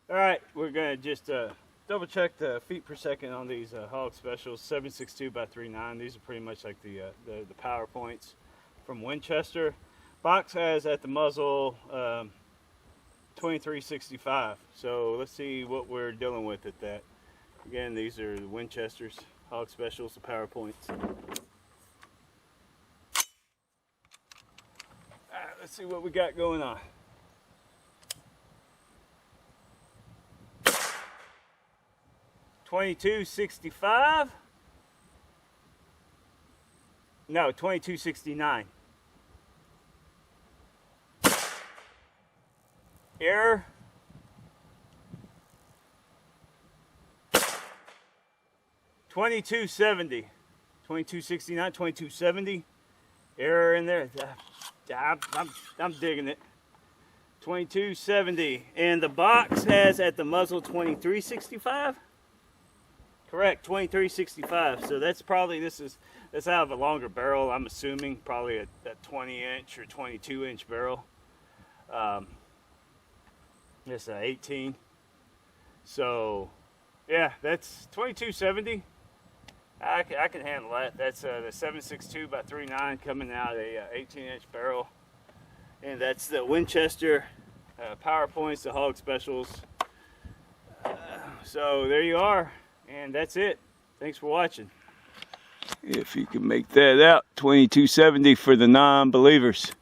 Alright, we're going to just double check the feet per second on these Hog Specials 762 by 39. These are pretty much like the power points from Winchester. Box has at the muzzle 2365. So let's see what we're dealing with at that. Again, these are the Winchesters, Hog Specials, the power points. Alright, let's see what we got going on. $22.65. No, $22.69. Error. $22.70. $22.69. $22.70. Error in there. I'm digging it. $22.70. And the box has at the muzzle $23.65. Correct, $23.65. So that's probably, that's out of a longer barrel, I'm assuming, probably a 20-inch or 22-inch barrel. It's an 18. So yeah, that's $22.70. I can handle that. That's the 762 by 39 coming out a 18-inch barrel, and that's the Winchester power points, the Hog Specials. So there you are. And that's it. Thanks for watching. If you can make that out, $22.70 for the non-believers.